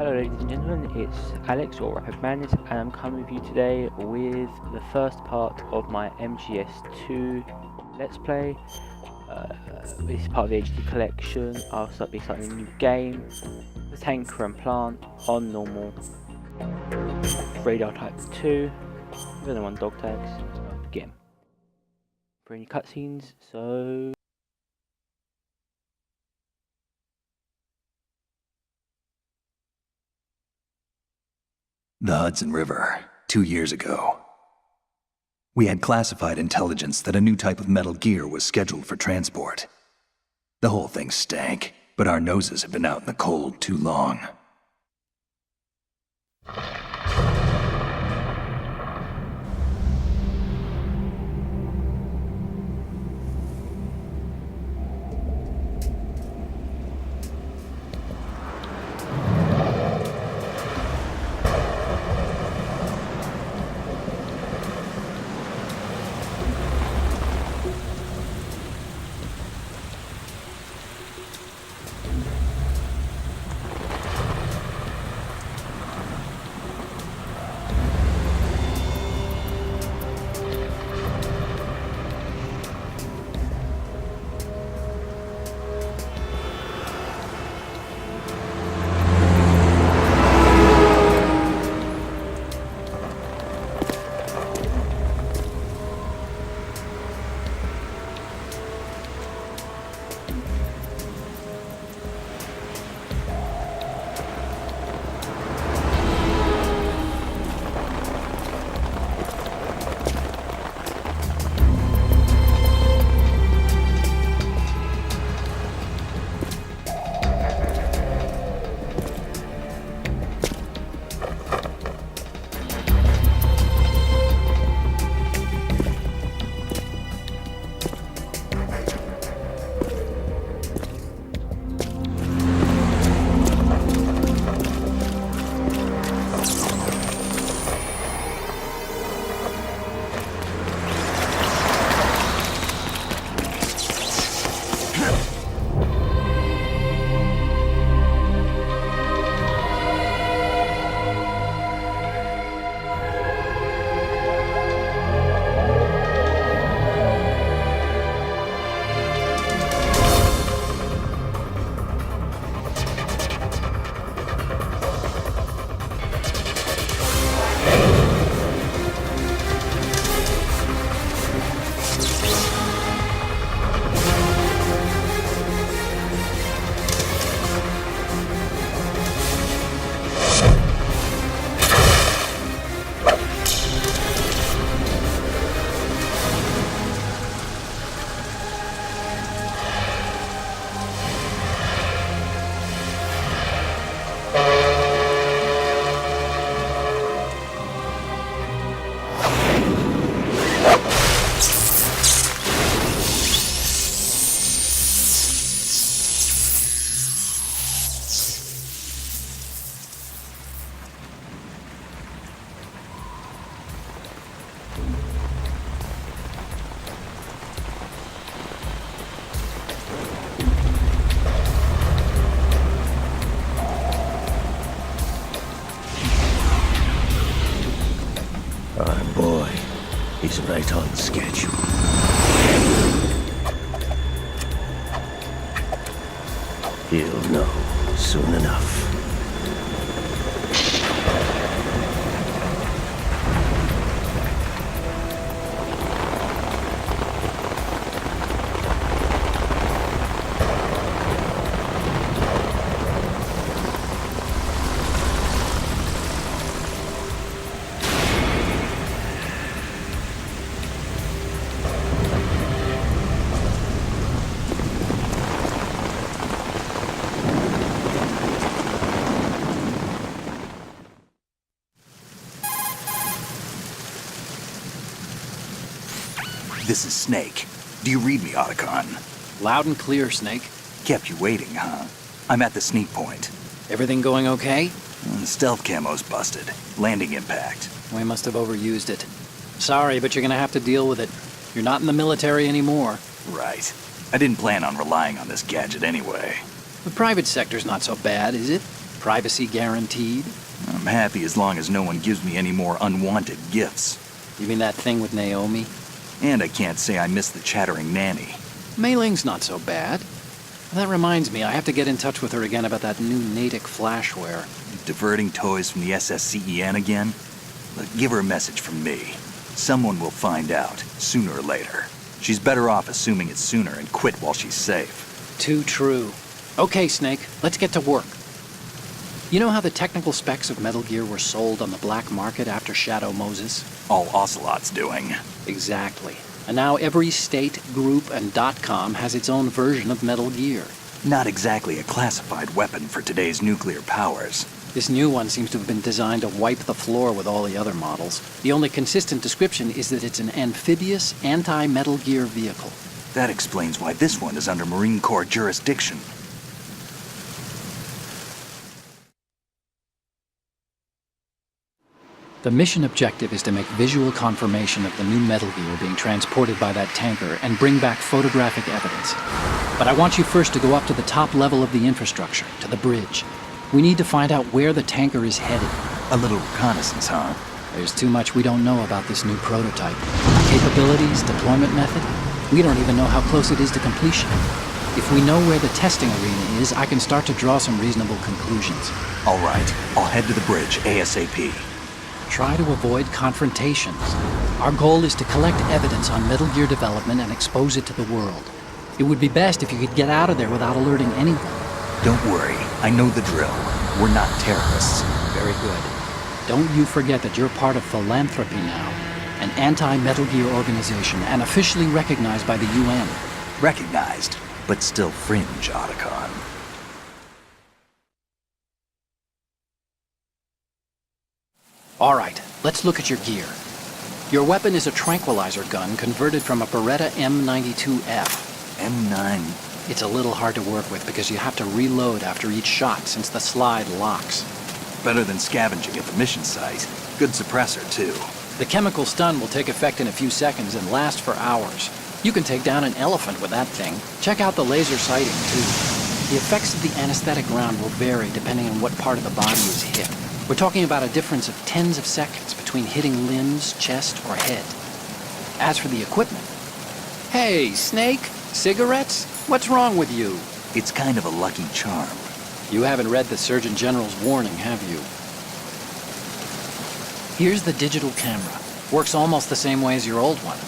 Hello ladies and gentlemen, it's Alex or Rapid Madness, and I'm coming with you today with the first part of my MGS2 Let's Play. This is part of the HD collection. I'll be starting a new game, the Tanker and Plant on normal, Radar Type 2, with only 1 dog tags. Begin. For any cutscenes, so... The Hudson River, 2 years ago. We had classified intelligence that a new type of metal gear was scheduled for transport. The whole thing stank, but our noses had been out in the cold too long. He's right on schedule. He'll know soon enough. This is Snake. Do you read me, Otacon? Loud and clear, Snake. Kept you waiting, huh? I'm at the sneak point. Everything going okay? The stealth camo's busted. Landing impact. We must have overused it. Sorry, but you're gonna have to deal with it. You're not in the military anymore. Right. I didn't plan on relying on this gadget anyway. The private sector's not so bad, is it? Privacy guaranteed? I'm happy as long as no one gives me any more unwanted gifts. You mean that thing with Naomi? And I can't say I miss the chattering nanny. Mei Ling's not so bad. That reminds me, I have to get in touch with her again about that new Natick flashware. Diverting toys from the SSCEN again? Look, give her a message from me. Someone will find out, sooner or later. She's better off assuming it sooner and quit while she's safe. Too true. Okay, Snake, let's get to work. You know how the technical specs of Metal Gear were sold on the black market after Shadow Moses? All Ocelot's doing. Exactly. And now every state, group, and .com has its own version of Metal Gear. Not exactly a classified weapon for today's nuclear powers. This new one seems to have been designed to wipe the floor with all the other models. The only consistent description is that it's an amphibious, anti-Metal Gear vehicle. That explains why this one is under Marine Corps jurisdiction. The mission objective is to make visual confirmation of the new Metal Gear being transported by that tanker and bring back photographic evidence. But I want you first to go up to the top level of the infrastructure, to the bridge. We need to find out where the tanker is headed. A little reconnaissance, huh? There's too much we don't know about this new prototype. Capabilities, deployment method. We don't even know how close it is to completion. If we know where the testing arena is, I can start to draw some reasonable conclusions. All right, I'll head to the bridge ASAP. Try to avoid confrontations. Our goal is to collect evidence on Metal Gear development and expose it to the world. It would be best if you could get out of there without alerting anyone. Don't worry, I know the drill. We're not terrorists. Very good. Don't you forget that you're part of Philanthropy now, an anti-Metal Gear organization and officially recognized by the UN. Recognized, but still fringe, Otacon. All right, let's look at your gear. Your weapon is a tranquilizer gun converted from a Beretta M92F. M9. It's a little hard to work with because you have to reload after each shot since the slide locks. Better than scavenging at the mission site. Good suppressor, too. The chemical stun will take effect in a few seconds and last for hours. You can take down an elephant with that thing. Check out the laser sighting, too. The effects of the anesthetic round will vary depending on what part of the body is hit. We're talking about a difference of tens of seconds between hitting limbs, chest, or head. As for the equipment... Hey, Snake! Cigarettes? What's wrong with you? It's kind of a lucky charm. You haven't read the Surgeon General's warning, have you? Here's the digital camera. Works almost the same way as your old one.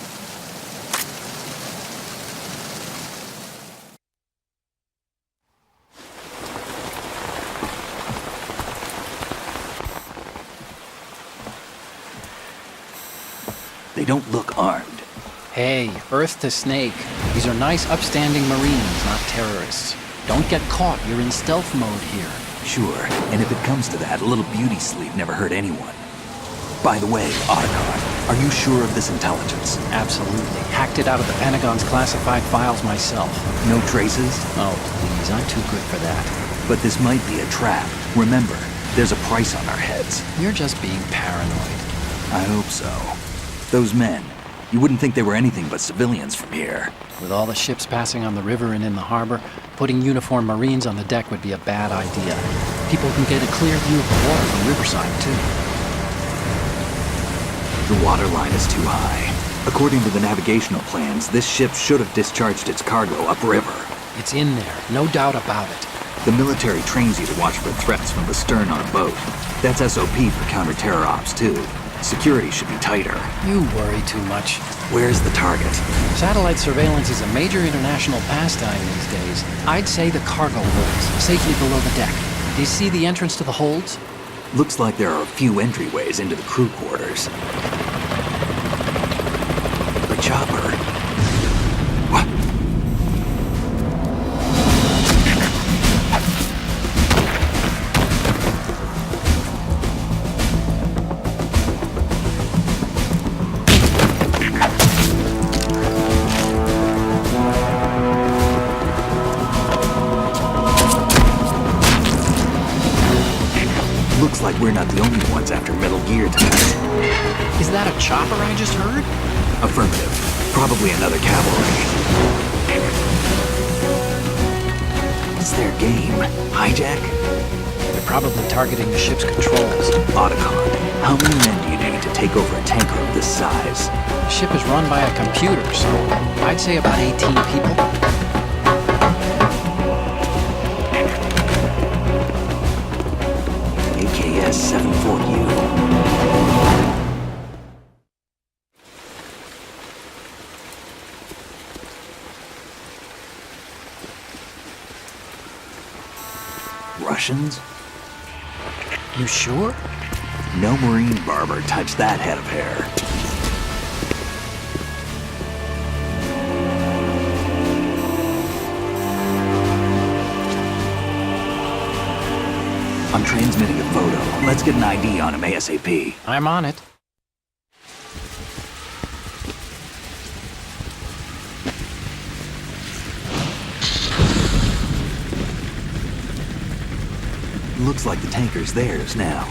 They don't look armed. Hey, Earth to Snake. These are nice, upstanding Marines, not terrorists. Don't get caught. You're in stealth mode here. Sure, and if it comes to that, a little beauty sleep never hurt anyone. By the way, Otacon, are you sure of this intelligence? Absolutely. Hacked it out of the Pentagon's classified files myself. No traces? Oh, please. I'm too good for that. But this might be a trap. Remember, there's a price on our heads. You're just being paranoid. I hope so. Those men, you wouldn't think they were anything but civilians from here. With all the ships passing on the river and in the harbor, putting uniformed Marines on the deck would be a bad idea. People can get a clear view of the water from Riverside, too. The water line is too high. According to the navigational plans, this ship should have discharged its cargo upriver. It's in there, no doubt about it. The military trains you to watch for threats from the stern on a boat. That's SOP for counter-terror ops, too. Security should be tighter. You worry too much. Where's the target? Satellite surveillance is a major international pastime these days. I'd say the cargo holds, safely below the deck. Do you see the entrance to the holds? Looks like there are a few entryways into the crew quarters. The chopper. What? Looks like we're not the only ones after Metal Gear tonight. Is that a chopper I just heard? Affirmative. Probably another cavalry. What's their game? Hijack? probably targeting the ship's controls. Otacon, how many men do you need to take over a tanker of this size? The ship is run by a computer, so I'd say about 18 people. AKS 74U. Russians? You sure? No Marine barber touched that head of hair. I'm transmitting a photo. Let's get an ID on him ASAP. I'm on it. Looks like the tanker's theirs now.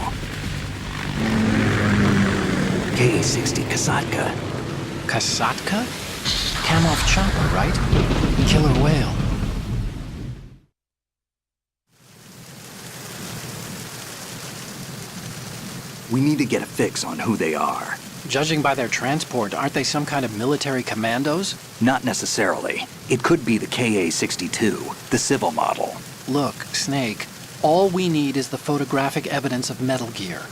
KA-60 Kasatka. Kasatka? Kamov chopper, right? Killer whale. We need to get a fix on who they are. Judging by their transport, aren't they some kind of military commandos? Not necessarily. It could be the KA-62, the civil model. Look, Snake, all we need is the photographic evidence of Metal Gear.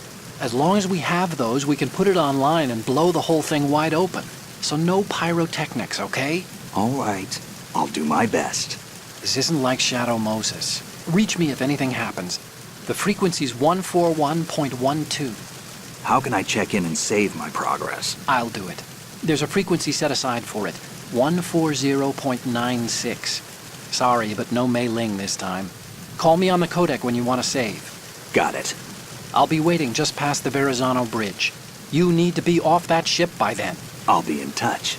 As long as we have those, we can put it online and blow the whole thing wide open. So no pyrotechnics, okay? All right. I'll do my best. This isn't like Shadow Moses. Reach me if anything happens. The frequency's 141.12. How can I check in and save my progress? I'll do it. There's a frequency set aside for it. 140.96. Sorry, but no Mei Ling this time. Call me on the codec when you want to save. Got it. I'll be waiting just past the Verrazano Bridge. You need to be off that ship by then. I'll be in touch.